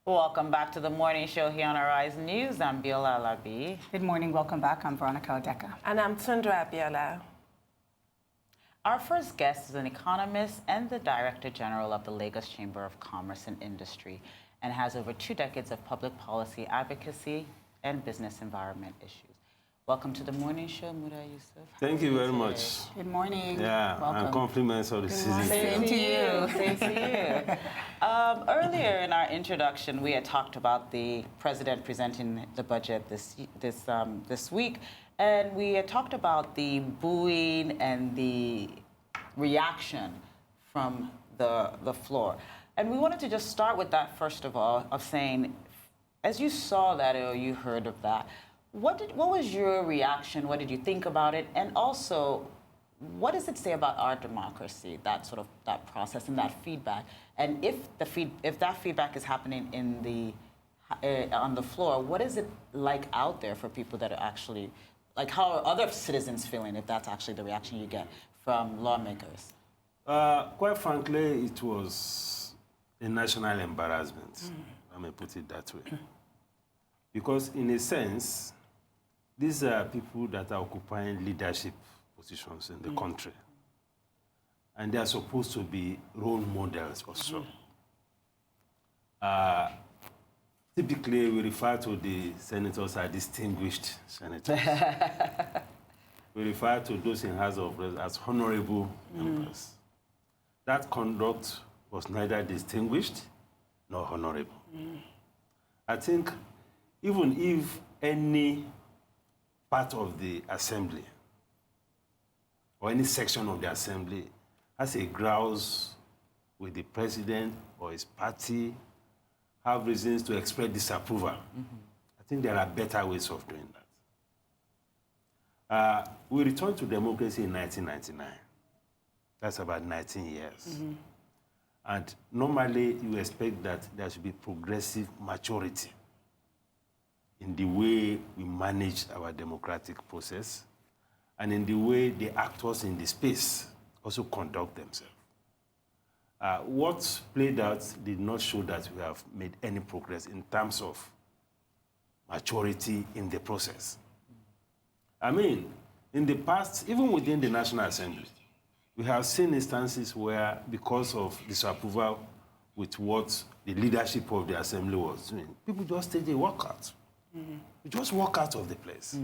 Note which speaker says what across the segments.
Speaker 1: Welcome back to the morning show here on Arise News. I'm Biola Alabi.
Speaker 2: Good morning. Welcome back. I'm Veronica Odeka.
Speaker 3: And I'm Tundra Biola.
Speaker 1: Our first guest is an economist and the Director General of the Lagos Chamber of Commerce and Industry and has over 2 decades of public policy advocacy and business environment issues. Welcome to the morning show, Muda Yusuf.
Speaker 4: Thank you very much.
Speaker 2: Good morning.
Speaker 4: Yeah,
Speaker 2: welcome.
Speaker 4: and compliments of the season.
Speaker 1: Same to you. Same to you. Earlier in our introduction, we had talked about the president presenting the budget this week, and we had talked about the booing and the reaction from the floor. And we wanted to just start with that first of all, of saying, as you saw that or you heard of that, what was your reaction? What did you think about it? And also, what does it say about our democracy, that process and that feedback? And if that feedback is happening on the floor, what is it like out there for people that are actually, like, how are other citizens feeling if that's actually the reaction you get from lawmakers?
Speaker 4: Quite frankly, it was a national embarrassment. I may put it that way. Because in a sense, these are people that are occupying leadership positions in the country. And they are supposed to be role models also. Typically, we refer to the senators as distinguished senators. We refer to those in House of Representatives as honorable members. That conduct was neither distinguished nor honorable. I think even if any part of the assembly or any section of the assembly has a grouse with the president or his party, have reasons to express disapproval, I think there are better ways of doing that. We returned to democracy in 1999. That's about 19 years. And normally you expect that there should be progressive maturity in the way we manage our democratic process and in the way the actors in the space also conduct themselves. What played out did not show that we have made any progress in terms of maturity in the process. I mean, in the past, even within the National Assembly, we have seen instances where, because of disapproval with what the leadership of the assembly was doing, people just take a walkout. You just walk out of the place.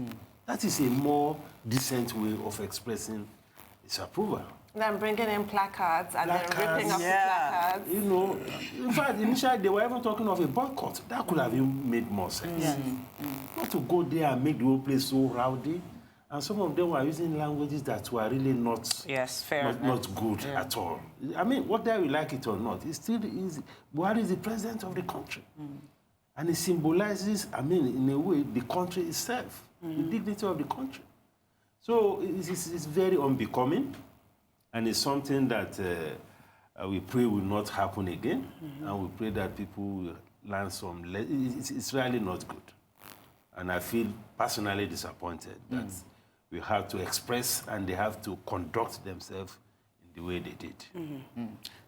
Speaker 4: That is a more decent way of expressing disapproval.
Speaker 3: Then bringing in placards and then ripping up the placards.
Speaker 4: You know, in fact, initially they were even talking of a boycott. That could have even made more sense. Not to go there and make the whole place so rowdy. And some of them were using languages that were really not good at all. I mean, whether we like it or not, it's still easy. Buhari is the president of the country. And it symbolizes, I mean, in a way, the country itself, the dignity of the country. So it's very unbecoming, and it's something that we pray will not happen again, and we pray that people will learn some lessons. It's really not good. And I feel personally disappointed that we have to express and they have to conduct themselves in the way they did.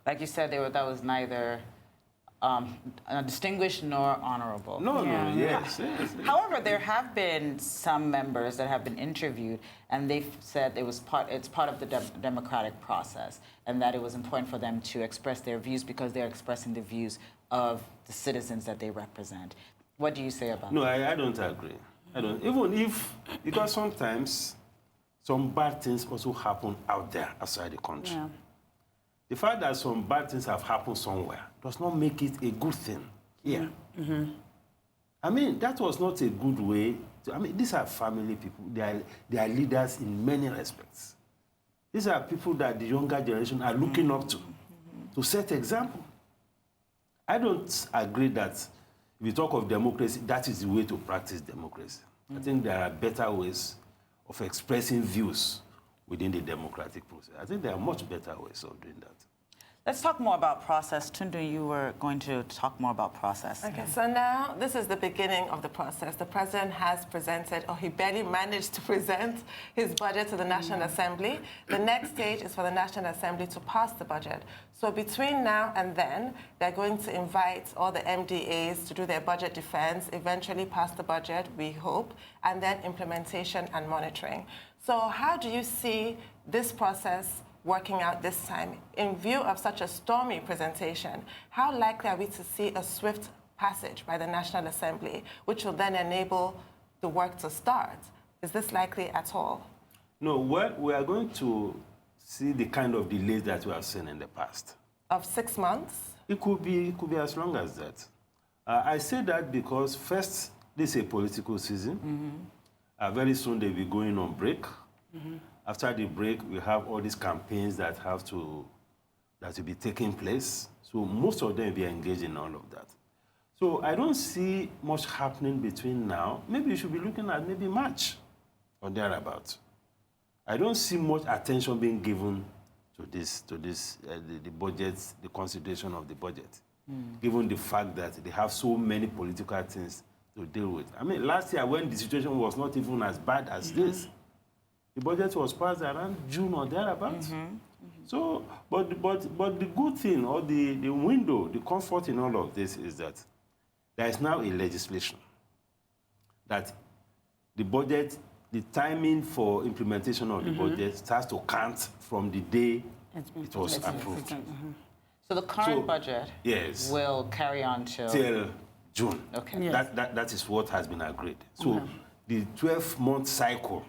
Speaker 1: Like you said, that was neither distinguished nor honorable.
Speaker 4: Yes.
Speaker 1: However, there have been some members that have been interviewed, and they've said it's part of the democratic process, and that it was important for them to express their views because they're expressing the views of the citizens that they represent. What do you say about that?
Speaker 4: No, I don't agree. I don't. Even if, because sometimes some bad things also happen out there outside the country. The fact that some bad things have happened somewhere does not make it a good thing here. I mean, that was not a good way. These are family people. They are leaders in many respects. These are people that the younger generation are looking up to set example. I don't agree that if you talk of democracy, that is the way to practice democracy. I think there are better ways of expressing views within the democratic process. I think there are much better ways of doing that.
Speaker 1: Let's talk more about process. Tunde, you were going to talk more about process.
Speaker 3: Okay, so now this is the beginning of the process. The president has presented, or he barely managed to present his budget to the National Assembly. The next stage is for the National Assembly to pass the budget. So between now and then, they're going to invite all the MDAs to do their budget defense, eventually pass the budget, we hope, and then implementation and monitoring. So how do you see this process working out this time? In view of such a stormy presentation, how likely are we to see a swift passage by the National Assembly, which will then enable the work to start? Is this likely at all?
Speaker 4: No, well, we are going to see the kind of delays that we have seen in the past.
Speaker 3: Of 6 months?
Speaker 4: It could be as long as that. I say that because first, this is a political season. Very soon they'll be going on break. After the break, we have all these campaigns that will be taking place. So most of them will be engaged in all of that. So I don't see much happening between now. Maybe you should be looking at maybe March or thereabouts. I don't see much attention being given to the budget, the consideration of the budget, given the fact that they have so many political things to deal with. I mean, last year when the situation was not even as bad as this, the budget was passed around June or thereabouts. So, but the good thing, or the window, the comfort in all of this is that there is now a legislation that the budget, the timing for implementation of the budget starts to count from the day it was approved.
Speaker 1: So the current budget will carry on
Speaker 4: till June.
Speaker 1: Okay.
Speaker 2: Yes.
Speaker 4: That is what has been agreed. So the 12-month cycle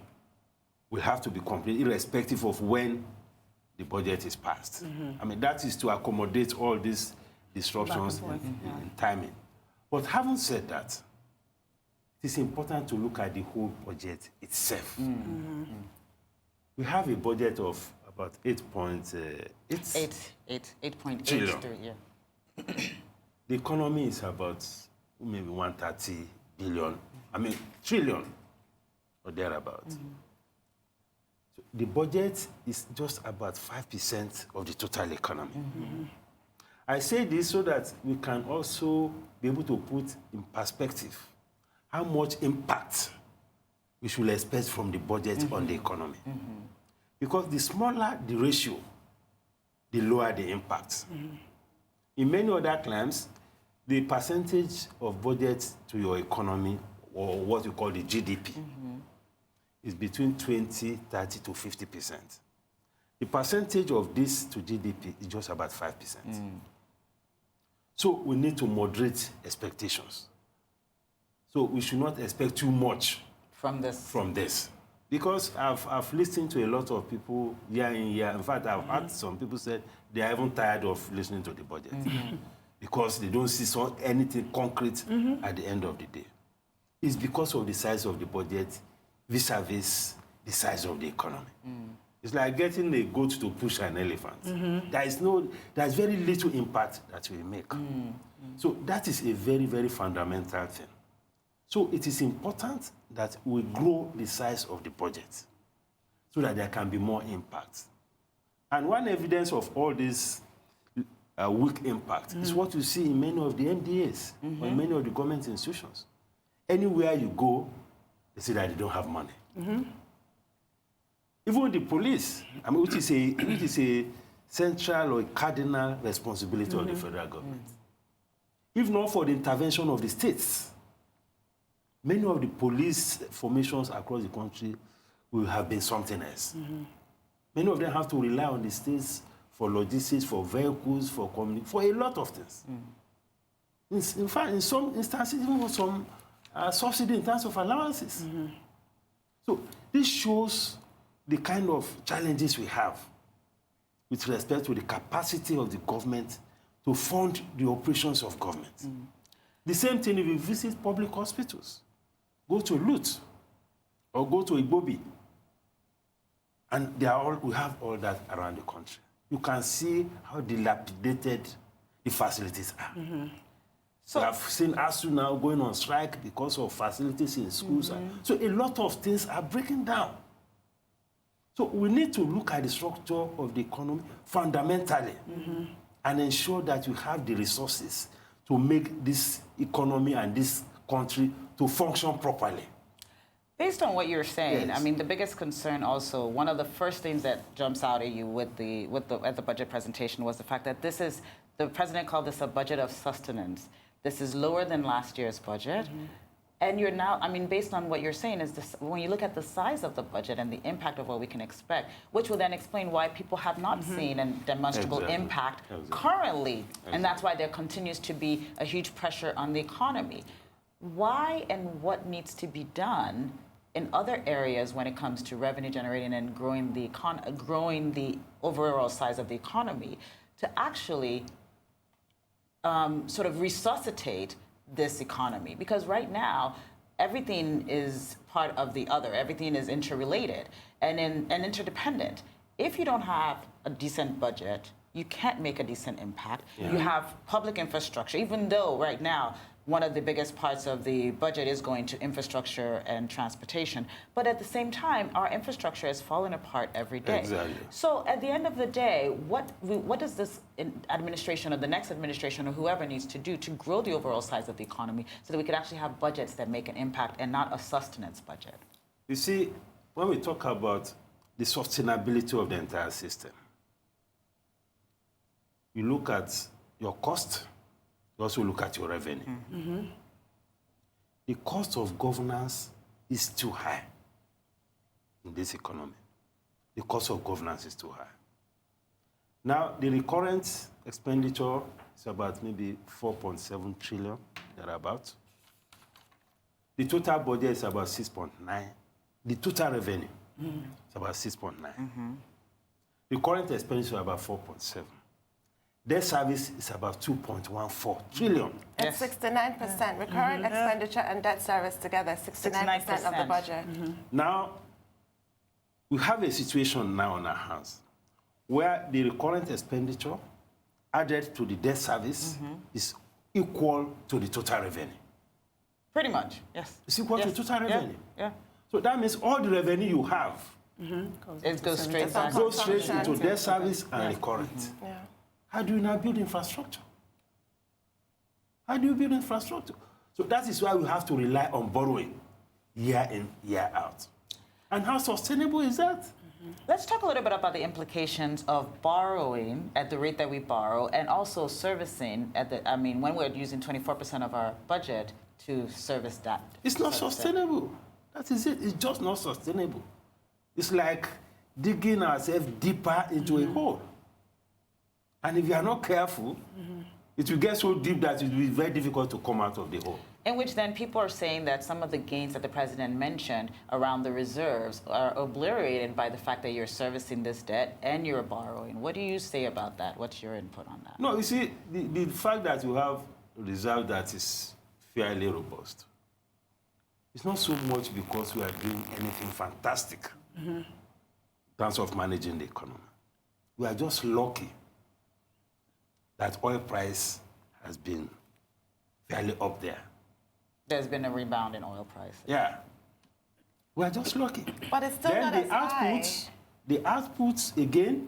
Speaker 4: will have to be complete irrespective of when the budget is passed. I mean, that is to accommodate all these disruptions in timing. But having said that, it is important to look at the whole budget itself. We have a budget of about 8.8 trillion. The economy is about maybe 130 billion, trillion or thereabouts. So the budget is just about 5% of the total economy. I say this so that we can also be able to put in perspective how much impact we should expect from the budget on the economy. Because the smaller the ratio, the lower the impact. In many other climes, the percentage of budget to your economy, or what we call the GDP, is between 20, 30 to 50%. The percentage of this to GDP is just about 5%. So we need to moderate expectations. So we should not expect too much
Speaker 1: from this.
Speaker 4: Because I've listened to a lot of people year in, year. In fact, I've had some people say they are even tired of listening to the budget because they don't see anything concrete at the end of the day. It's because of the size of the budget vis-a-vis the size of the economy. It's like getting a goat to push an elephant. There's very little impact that we make. So that is a very, very fundamental thing. So it is important that we grow the size of the budget so that there can be more impact. And one evidence of all this weak impact is what you see in many of the MDAs or in many of the government institutions. Anywhere you go, they say that they don't have money. Even the police, which is a central or a cardinal responsibility of the federal government. If not for the intervention of the states, many of the police formations across the country will have been something else. Many of them have to rely on the states for logistics, for vehicles, for community, for a lot of things. In fact, in some instances, even for some subsidy in terms of allowances. So this shows the kind of challenges we have with respect to the capacity of the government to fund the operations of government. The same thing if you visit public hospitals. Go to Lut or go to Igbobi, and we have all that around the country. You can see how dilapidated the facilities are. So we have seen ASU now going on strike because of facilities in schools. So a lot of things are breaking down. So we need to look at the structure of the economy fundamentally and ensure that you have the resources to make this economy and this country to function properly.
Speaker 1: Based on what you're saying,
Speaker 4: Yes.
Speaker 1: I mean, the biggest concern also, one of the first things that jumps out at you at the budget presentation was the fact that the president called this a budget of sustenance. This is lower than last year's budget. And you're now, I mean, based on what you're saying, is this, when you look at the size of the budget and the impact of what we can expect, which will then explain why people have not seen a demonstrable impact currently. And that's why there continues to be a huge pressure on the economy. Why and what needs to be done in other areas when it comes to revenue generating and growing the overall size of the economy to actually sort of resuscitate this economy? Because right now, everything is part of the other. Everything is interrelated and interdependent. If you don't have a decent budget, you can't make a decent impact. You have public infrastructure, even though right now, one of the biggest parts of the budget is going to infrastructure and transportation. But at the same time, our infrastructure is falling apart every day.
Speaker 4: Exactly.
Speaker 1: So at the end of the day, what does this administration or the next administration or whoever needs to do to grow the overall size of the economy so that we could actually have budgets that make an impact and not a sustenance budget?
Speaker 4: You see, when we talk about the sustainability of the entire system, you look at your cost, you also look at your revenue. The cost of governance is too high in this economy. The cost of governance is too high. Now, the recurrent expenditure is about maybe 4.7 trillion, thereabouts. The total budget is about 6.9. The total revenue is about 6.9. The current expenditure is about 4.7. Debt service is about 2.14 trillion.
Speaker 3: It's 69%. Recurrent expenditure and debt service together, 69% of the budget.
Speaker 4: Now, we have a situation now on our hands where the recurrent expenditure added to the debt service is equal to the total revenue.
Speaker 1: Pretty much, yes.
Speaker 4: It's equal to total revenue.
Speaker 1: Yeah.
Speaker 4: So that means all the revenue you have
Speaker 1: It goes straight back.
Speaker 4: goes straight into debt service and recurrent.
Speaker 3: Yeah.
Speaker 4: How do you now build infrastructure? How do you build infrastructure? So that is why we have to rely on borrowing year in, year out. And how sustainable is that?
Speaker 1: Let's talk a little bit about the implications of borrowing at the rate that we borrow and also servicing at the, I mean, when we're using 24% of our budget to service that.
Speaker 4: It's not sustainable. That is it. It's just not sustainable. It's like digging ourselves deeper into a hole. And if you are not careful, it will get so deep that it will be very difficult to come out of the hole.
Speaker 1: In which then people are saying that some of the gains that the president mentioned around the reserves are obliterated by the fact that you're servicing this debt and you're borrowing. What do you say about that? What's your input on that?
Speaker 4: No, you see, the fact that you have a reserve that is fairly robust, it's not so much because we are doing anything fantastic in terms of managing the economy. We are just lucky that oil price has been fairly up there.
Speaker 1: There's been a rebound in oil prices.
Speaker 4: Yeah. We are just lucky.
Speaker 3: But it's still not as high.
Speaker 4: The outputs, again,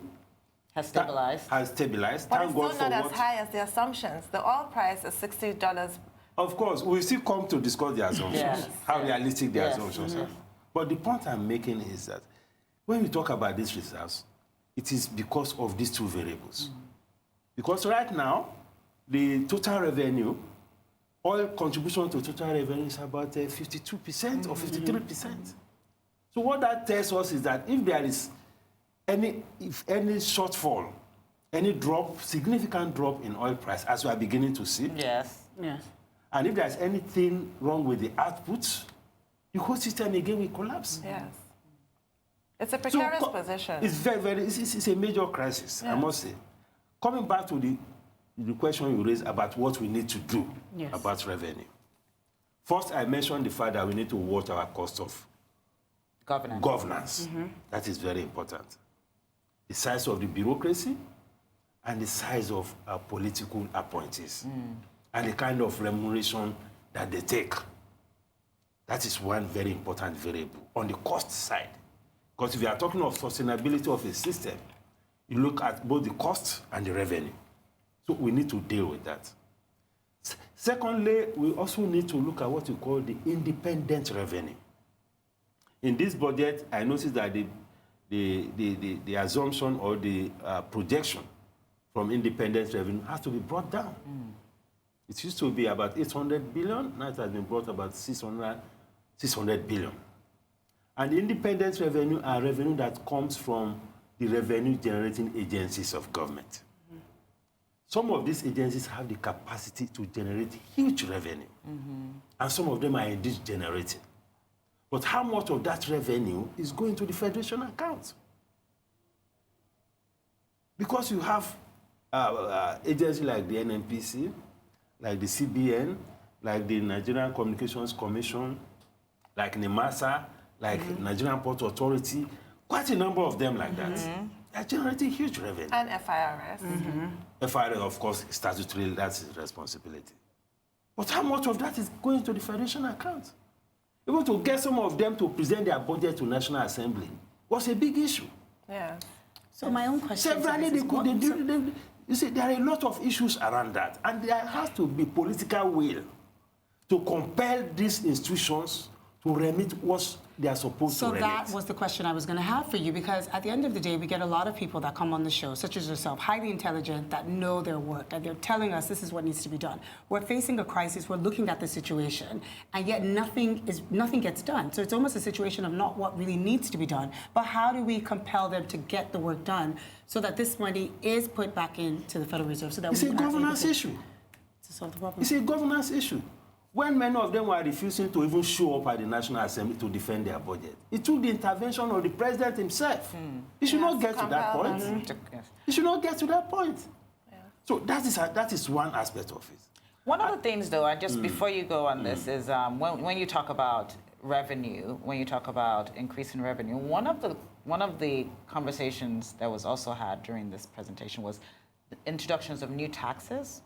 Speaker 1: Has stabilized.
Speaker 4: has stabilized.
Speaker 3: But
Speaker 4: Thank
Speaker 3: it's
Speaker 4: God
Speaker 3: still
Speaker 4: for
Speaker 3: not as
Speaker 4: what.
Speaker 3: high as the assumptions. The oil price is $60.
Speaker 4: Of course, we still come to discuss the assumptions,
Speaker 1: Yes.
Speaker 4: how realistic the
Speaker 1: Yes.
Speaker 4: assumptions are. But the point I'm making is that when we talk about these reserves, it is because of these two variables. Because right now, the total revenue, oil contribution to total revenue is about 52% or 53%. So what that tells us is that if there is any shortfall, any drop, significant drop in oil price, as we are beginning to see,
Speaker 1: Yes.
Speaker 2: Yes.
Speaker 4: and if there's anything wrong with the output, the whole system again will collapse.
Speaker 3: Yes. It's a precarious position.
Speaker 4: It's it's a major crisis, I must say. Coming back to the question you raised about what we need to do about revenue. First, I mentioned the fact that we need to watch our cost of governance. That is very important. The size of the bureaucracy and the size of our political appointees and the kind of remuneration that they take. That is one very important variable on the cost side. Because if you are talking of sustainability of a system, you look at both the cost and the revenue. So we need to deal with that. Secondly, we also need to look at what we call the independent revenue. In this budget, I noticed that the assumption or the projection from independent revenue has to be brought down. It used to be about 800 billion, now it has been brought about 600 billion. And independent revenue are revenue that comes from the revenue-generating agencies of government. Some of these agencies have the capacity to generate huge revenue, and some of them are indeed generating. But how much of that revenue is going to the federation account? Because you have agencies like the NNPC, like the CBN, like the Nigerian Communications Commission, like NIMASA, like Nigerian Port Authority, quite a number of them like that. They're generating huge revenue.
Speaker 3: And FIRS.
Speaker 4: FIRS, of course, statutory, that's his responsibility. But how much of that is going to the federation account? Even to get some of them to present their budget to National Assembly was a big issue.
Speaker 3: Yeah.
Speaker 2: So my own question
Speaker 4: Severally, you see, there are a lot of issues around that, and there has to be political will to compel these institutions to remit what they are supposed to remit.
Speaker 2: So that was the question I was going to have for you, because at the end of the day, we get a lot of people that come on the show, such as yourself, highly intelligent, that know their work, and they're telling us this is what needs to be done. We're facing a crisis, we're looking at the situation, and yet nothing gets done. So it's almost a situation of not what really needs to be done, but how do we compel them to get the work done so that this money is put back into the Federal Reserve so that
Speaker 4: it's
Speaker 2: we
Speaker 4: a
Speaker 2: can
Speaker 4: governance issue.
Speaker 2: to solve the problem?
Speaker 4: It's a governance issue. When many of them were refusing to even show up at the National Assembly to defend their budget, it took the intervention of the president himself. He should not get to that point. He should not get to that point. Yeah. So that is one aspect of it.
Speaker 1: One of the things, though, and just before you go on this, is when you talk about revenue, when you talk about increasing revenue, one of the conversations that was also had during this presentation was the introductions of new taxes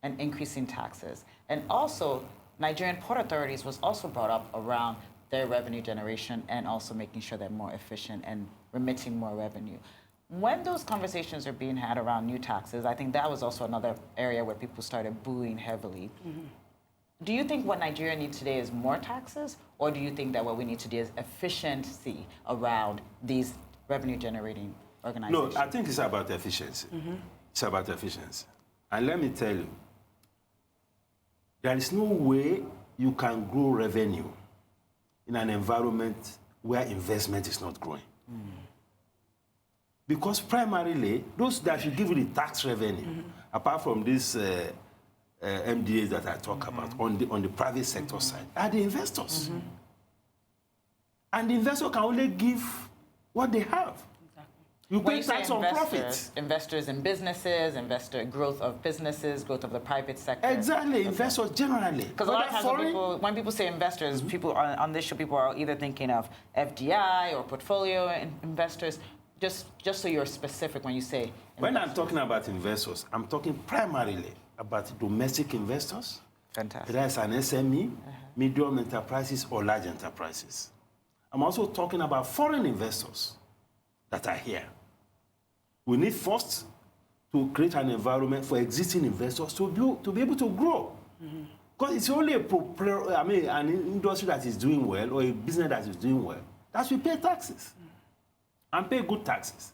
Speaker 1: and increasing taxes, and also Nigerian port authorities was also brought up around their revenue generation and also making sure they're more efficient and remitting more revenue. When those conversations are being had around new taxes, I think that was also another area where people started booing heavily. Do you think what Nigeria needs today is more taxes, or do you think that what we need today is efficiency around these revenue-generating organizations?
Speaker 4: No, I think it's about efficiency. It's about efficiency. And let me tell you, there is no way you can grow revenue in an environment where investment is not growing. Because primarily, those that should give you the tax revenue, apart from these MDAs that I talk about on the private sector side, are the investors. And the investor can only give what they have. You pay tax on profits.
Speaker 1: Investors in businesses, growth of businesses, growth of the private sector.
Speaker 4: Exactly, investors generally.
Speaker 1: Because a lot of times when people say investors, people on this show, people are either thinking of FDI or portfolio investors. Just so you're specific when you say investors.
Speaker 4: When I'm talking about investors, I'm talking primarily about domestic investors.
Speaker 1: Fantastic.
Speaker 4: Whether it's an SME, medium enterprises, or large enterprises. I'm also talking about foreign investors that are here. We need first to create an environment for existing investors to be able to grow. Because it's only an industry that is doing well or a business that is doing well that will pay taxes and pay good taxes.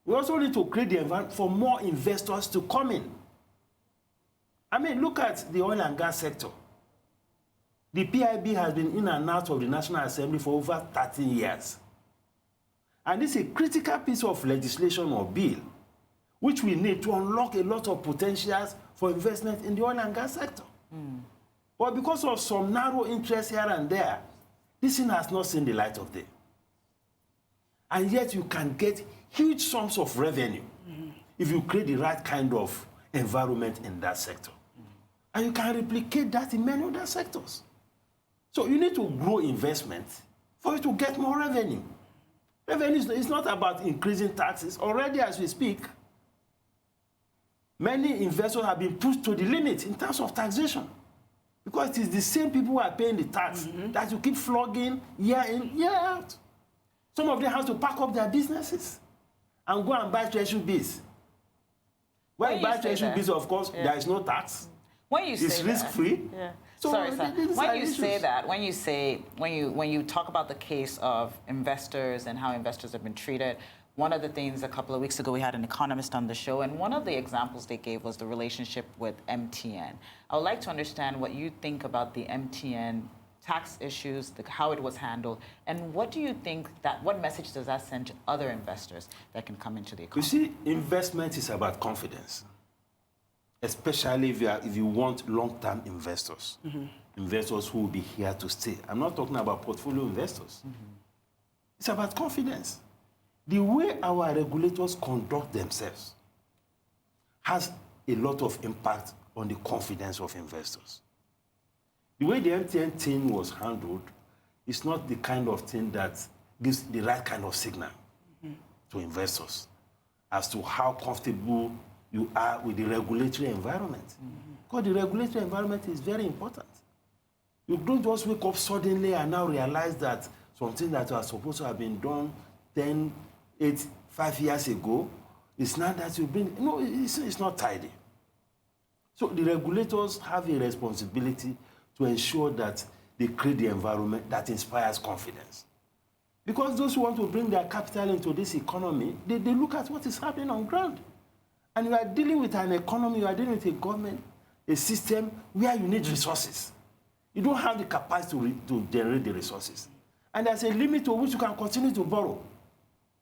Speaker 4: We also need to create the environment for more investors to come in. Look at the oil and gas sector. The PIB has been in and out of the National Assembly for over 13 years. And this is a critical piece of legislation or bill, which we need to unlock a lot of potentials for investment in the oil and gas sector. But because of some narrow interests here and there, this thing has not seen the light of day. And yet you can get huge sums of revenue if you create the right kind of environment in that sector. And you can replicate that in many other sectors. So you need to grow investment for you to get more revenue. Revenue is not about increasing taxes. Already as we speak, many investors have been pushed to the limit in terms of taxation. Because it is the same people who are paying the tax that you keep flogging year in, year out. Some of them have to pack up their businesses and go and buy treasury bills. When
Speaker 1: When
Speaker 4: you buy
Speaker 1: you say
Speaker 4: treasury
Speaker 1: that-
Speaker 4: bills, of course, there is no tax.
Speaker 1: When you say
Speaker 4: It's
Speaker 1: that-
Speaker 4: risk-free.
Speaker 1: Yeah.
Speaker 4: So
Speaker 1: Sorry, sir.
Speaker 4: these
Speaker 1: When
Speaker 4: are
Speaker 1: you
Speaker 4: issues.
Speaker 1: say that, when you talk about the case of investors and how investors have been treated, one of the things a couple of weeks ago we had an economist on the show, and one of the examples they gave was the relationship with MTN. I would like to understand what you think about the MTN tax issues, how it was handled, and what do you think what message does that send to other investors that can come into the
Speaker 4: You
Speaker 1: economy?
Speaker 4: see, investment is about confidence, especially if you want long-term investors, investors who will be here to stay. I'm not talking about portfolio investors. It's about confidence. The way our regulators conduct themselves has a lot of impact on the confidence of investors. The way the MTN thing was handled is not the kind of thing that gives the right kind of signal to investors as to how comfortable you are with the regulatory environment. Because the regulatory environment is very important. You don't just wake up suddenly and now realize that something that was supposed to have been done 10, 8, 5 years ago is now that you bring. No, it's not tidy. So the regulators have a responsibility to ensure that they create the environment that inspires confidence. Because those who want to bring their capital into this economy, they look at what is happening on ground. And you are dealing with an economy, you are dealing with a government, a system where you need resources. You don't have the capacity to generate the resources. And there's a limit to which you can continue to borrow.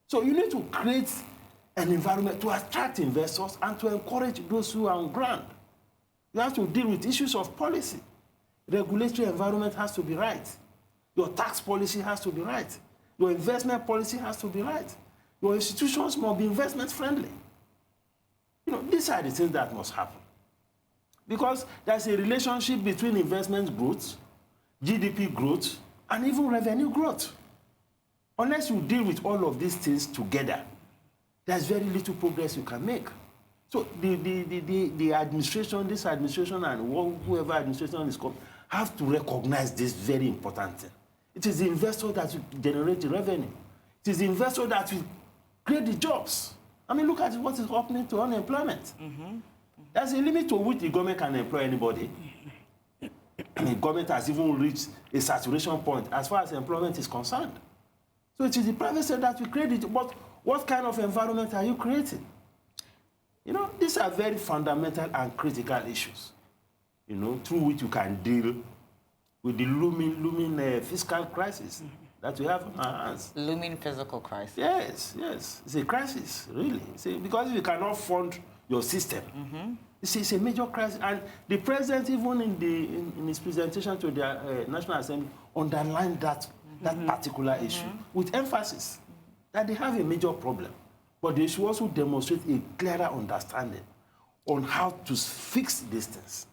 Speaker 4: So you need to create an environment to attract investors and to encourage those who are on ground. You have to deal with issues of policy. Regulatory environment has to be right. Your tax policy has to be right. Your investment policy has to be right. Your institutions must be investment friendly. You know, these are the things that must happen. Because there's a relationship between investment growth, GDP growth, and even revenue growth. Unless you deal with all of these things together, there's very little progress you can make. So the administration, this administration, and whoever administration is called, have to recognize this very important thing. It is the investor that will generate the revenue. It is the investor that will create the jobs. I mean, look at what is happening to unemployment. There's a limit to which the government can employ anybody. I mean, government has even reached a saturation point as far as employment is concerned. So it is the private sector that will create it. But what kind of environment are you creating? You know, these are very fundamental and critical issues, you know, through which you can deal with the looming fiscal crisis that we have on our hands.
Speaker 1: Looming physical crisis.
Speaker 4: Yes. It's a crisis, really. Because if you cannot fund your system, it's a major crisis. And the president, even in his presentation to the National Assembly, underlined that particular issue with emphasis that they have a major problem. But they should also demonstrate a clearer understanding on how to fix these things.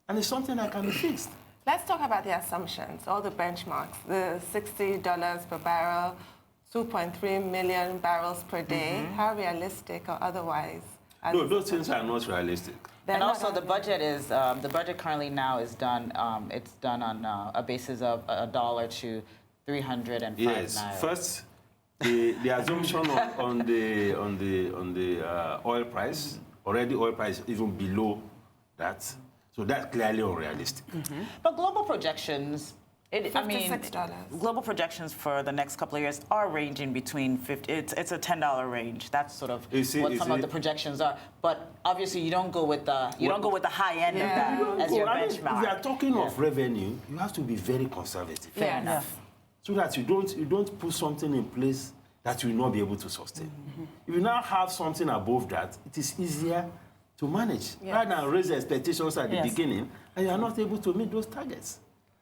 Speaker 4: And it's something that can be fixed.
Speaker 3: Let's talk about the assumptions, all the benchmarks, the $60 per barrel, 2.3 million barrels per day. How realistic or otherwise?
Speaker 4: No, those things are not realistic.
Speaker 1: And also the budget is, the budget currently now is done, it's done on a basis of $1 to 305
Speaker 4: Yes,
Speaker 1: naira.
Speaker 4: first, the assumption on the oil price, already oil price is even below that. So that's clearly unrealistic.
Speaker 1: But global projections,
Speaker 3: $56.
Speaker 1: global projections for the next couple of years are ranging between 50. It's a $10 range. That's sort of what some of the projections are. But obviously, you don't go with the high end of that as your benchmark.
Speaker 4: If you are talking of revenue, you have to be very conservative.
Speaker 1: Fair enough.
Speaker 4: So that you don't put something in place that you will not be able to sustain. If you now have something above that, it is easier to manage rather than raise expectations at the beginning and you are not able to meet those targets.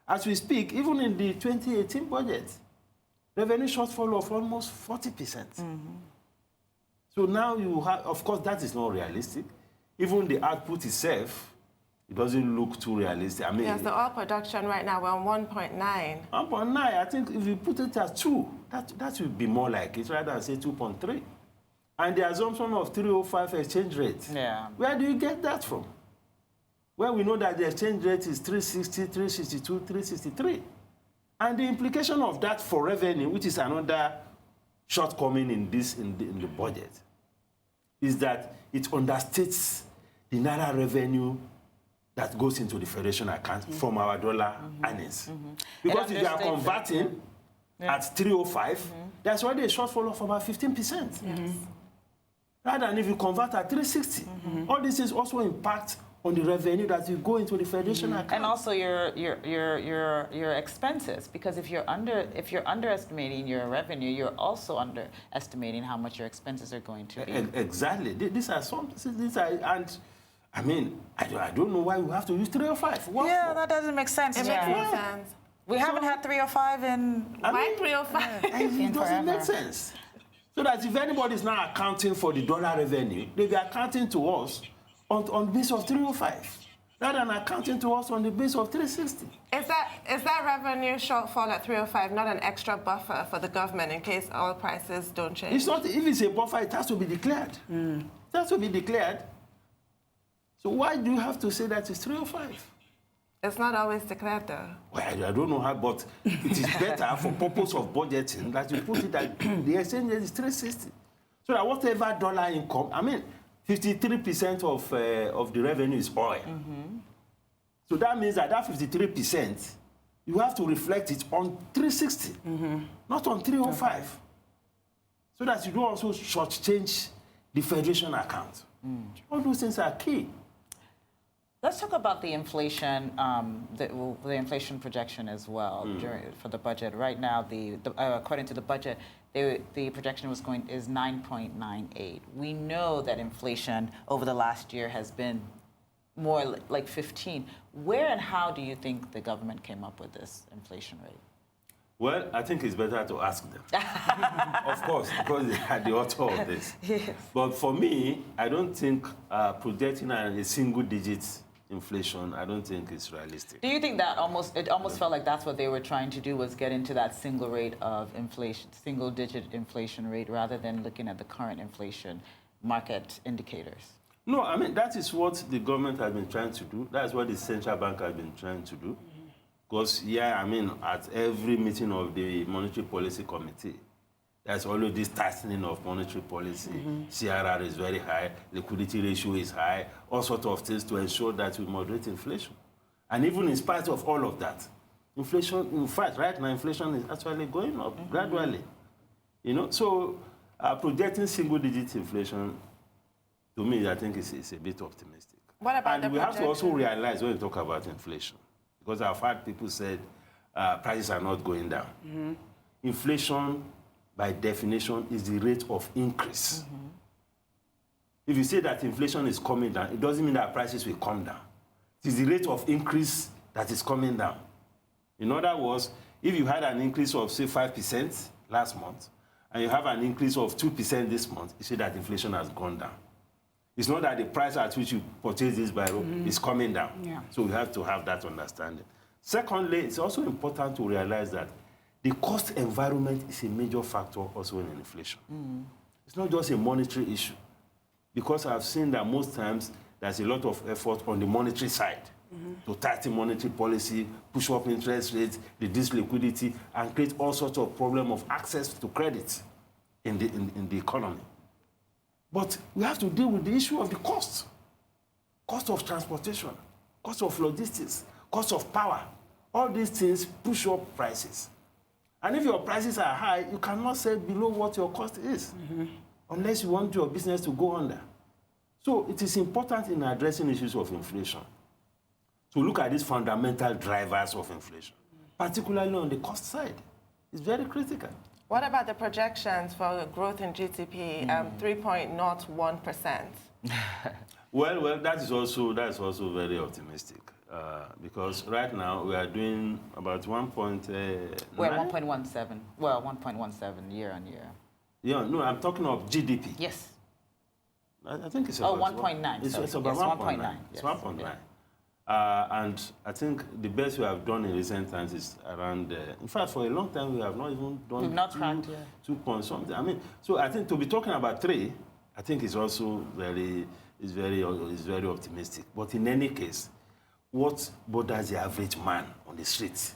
Speaker 4: As we speak, even in the 2018 budget, revenue shortfall of almost 40%. So now you have, of course, that is not realistic. Even the output itself, it doesn't look too realistic. I mean,
Speaker 3: yes, the oil production right now, we're on 1.9.
Speaker 4: 1.9, I think if you put it as 2, that would be more like it rather than say 2.3. And the assumption of 305 exchange rate.
Speaker 1: Yeah.
Speaker 4: Where do you get that from? Well, we know that the exchange rate is 360, 362, 363. And the implication of that for revenue, which is another shortcoming in the budget, is that it understates the Naira revenue that goes into the Federation account from our dollar earnings. Because if you are converting at 305, there's already a shortfall of about 15%. Rather than if you convert at 360. All these things also impact on the revenue that you go into the Federation account.
Speaker 1: And also your expenses, because if you're underestimating your revenue, you're also underestimating how much your expenses are going to be.
Speaker 4: Exactly. These are and I mean, I don't know why we have to use 305.
Speaker 1: Yeah, that doesn't make sense.
Speaker 3: It makes no sense.
Speaker 1: We haven't had 305 in...
Speaker 3: Why 305?
Speaker 4: It doesn't make sense. So that if anybody is now accounting for the dollar revenue, they'll be accounting to us on the base of 305, rather than accounting to us on the base of 360.
Speaker 3: Is that revenue shortfall at 305 not an extra buffer for the government in case oil prices don't change?
Speaker 4: It's not. If it's a buffer, it has to be declared. It has to be declared. So why do you have to say that it's 305?
Speaker 3: It's not always declared, though.
Speaker 4: Well, I don't know how, but it is better for purpose of budgeting that you put it at the exchange rate is 360. So that whatever dollar income, I mean, 53% of the revenue is oil. So that means that 53%, you have to reflect it on 360, not on 305. So that you don't also shortchange the Federation account. All those things are key.
Speaker 1: Let's talk about the inflation, the inflation projection as well for the budget. Right now, according to the budget, the projection is 9.98. We know that inflation over the last year has been more like 15. Where and how do you think the government came up with this inflation rate?
Speaker 4: Well, I think it's better to ask them. Of course, because they are the author of this.
Speaker 1: Yes.
Speaker 4: But for me, I don't think projecting a single-digit inflation, I don't think it's realistic.
Speaker 1: Do you think that it almost felt like that's what they were trying to do, was get into that single-digit inflation rate, rather than looking at the current inflation market indicators?
Speaker 4: No, I mean, that is what the government has been trying to do. That's what the central bank has been trying to do. Because, I mean, at every meeting of the Monetary Policy Committee, there's always this tightening of monetary policy. CRR is very high, liquidity ratio is high, all sorts of things to ensure that we moderate inflation. And even in spite of all of that, inflation, in fact, right now, inflation is actually going up gradually. So projecting single-digit inflation, to me, I think it's a bit optimistic.
Speaker 3: What about
Speaker 4: and we have to also realize when we talk about inflation, because I've heard people say prices are not going down. Inflation, by definition, is the rate of increase. If you say that inflation is coming down, it doesn't mean that prices will come down. It is the rate of increase that is coming down. In other words, if you had an increase of, say, 5% last month, and you have an increase of 2% this month, you say that inflation has gone down. It's not that the price at which you purchase this barrel is coming down. So we have to have that understanding. Secondly, it's also important to realize that the cost environment is a major factor also in inflation. It's not just a monetary issue, because I've seen that most times there's a lot of effort on the monetary side to tighten monetary policy, push up interest rates, reduce liquidity, and create all sorts of problems of access to credit in the economy. But we have to deal with the issue of the cost of transportation, cost of logistics, cost of power. All these things push up prices. And if your prices are high, you cannot sell below what your cost is, unless you want your business to go under. So it is important in addressing issues of inflation to look at these fundamental drivers of inflation, particularly on the cost side. It's very critical.
Speaker 3: What about the projections for growth in GDP, 3.01%?
Speaker 4: Well, that's also very optimistic. Because right now we are doing about 1.9.
Speaker 1: We're at 1.17. Well, 1.17 year on year.
Speaker 4: Yeah, no, I'm talking of GDP.
Speaker 1: Yes.
Speaker 4: I think it's about
Speaker 1: 1.9.
Speaker 4: It's about 1.9. It's 1.9. And I think the best we have done in recent times is around. In fact, for a long time we have not even done.
Speaker 1: We've not cracked
Speaker 4: 2 point something. I mean, so I think to be talking about 3, I think is also very optimistic. But in any case, what bothers the average man on the streets?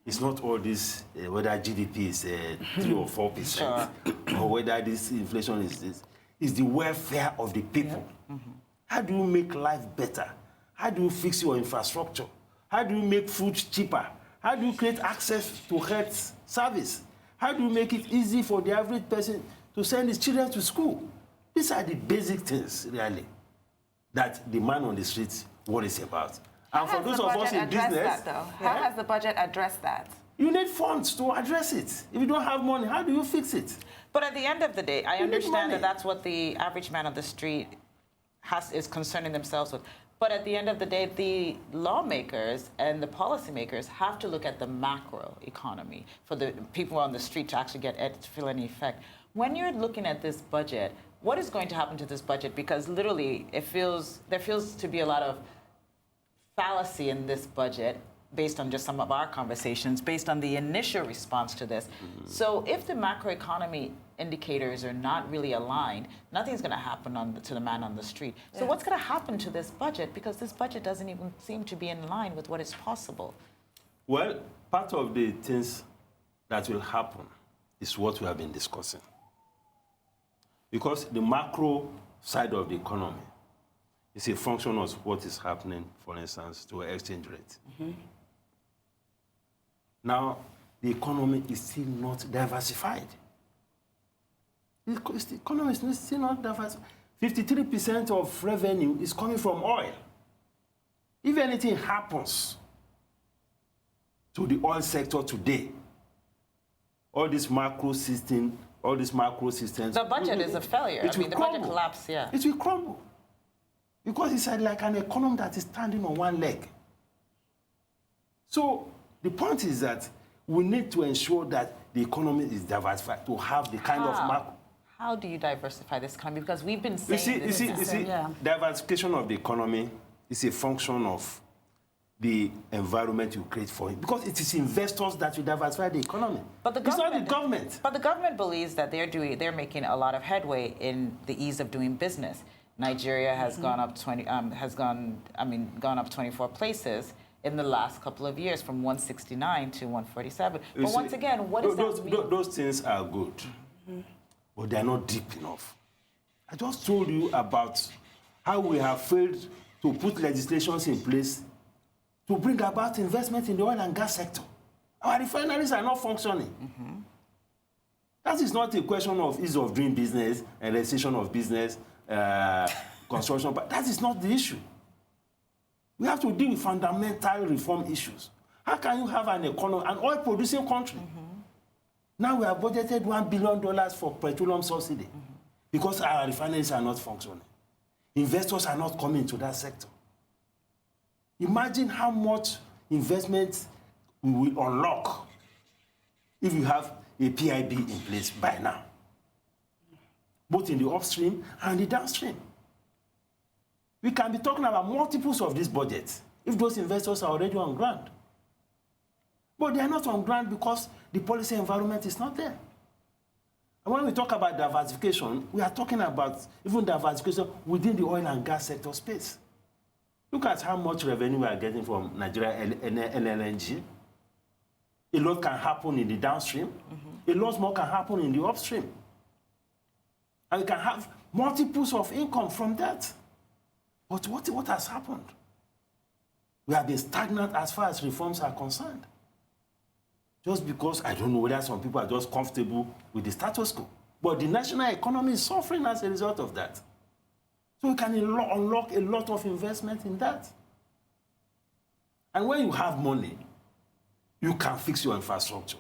Speaker 4: It's not all this, whether GDP is 3 or 4%, or whether this inflation is this. It's the welfare of the people. How do you make life better? How do you fix your infrastructure? How do you make food cheaper? How do you create access to health service? How do you make it easy for the average person to send his children to school? These are the basic things, really, that the man on the street worries about. And for those of us in business,
Speaker 3: how has the budget addressed that?
Speaker 4: You need funds to address it. If you don't have money, how do you fix it?
Speaker 1: But at the end of the day, I understand that that's what the average man on the street is concerning themselves with. But at the end of the day, the lawmakers and the policymakers have to look at the macro economy for the people on the street to actually feel any effect. When you're looking at this budget, what is going to happen to this budget? Because literally, there feels to be a lot of fallacy in this budget based on just some of our conversations, based on the initial response to this. So if the macroeconomy indicators are not really aligned, nothing's going to happen to the man on the street. So what's going to happen to this budget? Because this budget doesn't even seem to be in line with what is possible.
Speaker 4: Well, part of the things that will happen is what we have been discussing. Because the macro side of the economy is a function of what is happening, for instance, to exchange rate. Now, the economy is still not diversified. The economy is still not diversified. 53% of revenue is coming from oil. If anything happens to the oil sector today, all these macro systems,
Speaker 1: the budget is a failure. I mean, the budget collapse, yeah.
Speaker 4: It will crumble. Because it's like an economy that is standing on one leg. So the point is that we need to ensure that the economy is diversified, to have the kind of macro.
Speaker 1: How do you diversify this economy? Because we've been saying
Speaker 4: you see, diversification of the economy is a function of the environment you create for it. Because it is investors that will diversify the economy. But it's not the government.
Speaker 1: But the government believes that they're making a lot of headway in the ease of doing business. Nigeria has gone up 24 places in the last couple of years, from 169 to 147. But once again, what does that mean?
Speaker 4: Those things are good, but they are not deep enough. I just told you about how we have failed to put legislations in place to bring about investment in the oil and gas sector. Our refineries are not functioning. That is not a question of ease of doing business and recession of business, construction, but that is not the issue. We have to deal with fundamental reform issues. How can you have an economy, an oil-producing country? Now we have budgeted $1 billion for petroleum subsidy because our refineries are not functioning. Investors are not coming to that sector. Imagine how much investment we will unlock if you have a PIB in place by now, both in the upstream and the downstream. We can be talking about multiples of this budget if those investors are already on ground. But they are not on ground because the policy environment is not there. And when we talk about diversification, we are talking about even diversification within the oil and gas sector space. Look at how much revenue we are getting from Nigeria and LNG. A lot can happen in the downstream. A lot more can happen in the upstream. And we can have multiples of income from that. But what has happened? We have been stagnant as far as reforms are concerned. Just because, I don't know whether some people are just comfortable with the status quo. But the national economy is suffering as a result of that. So we can unlock a lot of investment in that. And when you have money, you can fix your infrastructure.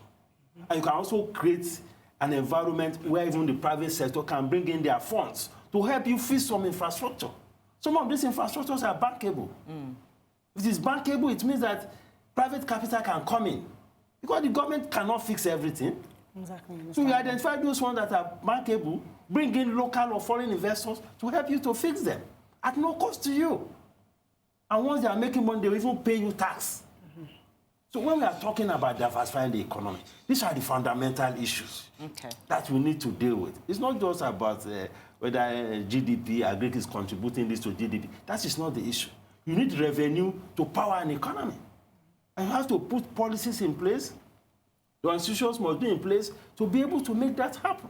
Speaker 4: And you can also create an environment where even the private sector can bring in their funds to help you fix some infrastructure. Some of these infrastructures are bankable. If it is bankable, it means that private capital can come in. Because the government cannot fix everything.
Speaker 2: Exactly.
Speaker 4: So you identify those ones that are bankable, bring in local or foreign investors to help you to fix them at no cost to you. And once they are making money, they will even pay you tax. So when we are talking about diversifying the economy, these are the fundamental issues that we need to deal with. It's not just about whether GDP, agriculture is contributing this to GDP. That is not the issue. You need revenue to power an economy. And you have to put policies in place. The institutions must be in place to be able to make that happen.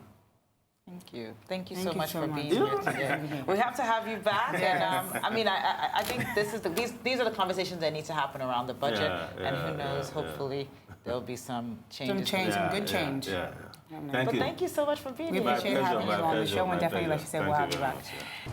Speaker 1: Thank you. Thank you
Speaker 2: Thank
Speaker 1: so
Speaker 2: you
Speaker 1: much
Speaker 2: so
Speaker 1: for
Speaker 2: much.
Speaker 1: being here today. We have to have you back. And I mean, I think these are the conversations that need to happen around the budget. And who knows, hopefully there'll be some changes.
Speaker 2: Some good change.
Speaker 4: Thank you.
Speaker 1: Thank you so much for being
Speaker 2: We
Speaker 1: here.
Speaker 2: appreciate having you on the show, and
Speaker 4: my
Speaker 2: definitely, like
Speaker 4: pleasure.
Speaker 2: you said,
Speaker 4: Thank
Speaker 2: we'll
Speaker 4: you
Speaker 2: have you
Speaker 4: very
Speaker 2: back.
Speaker 4: much, yeah.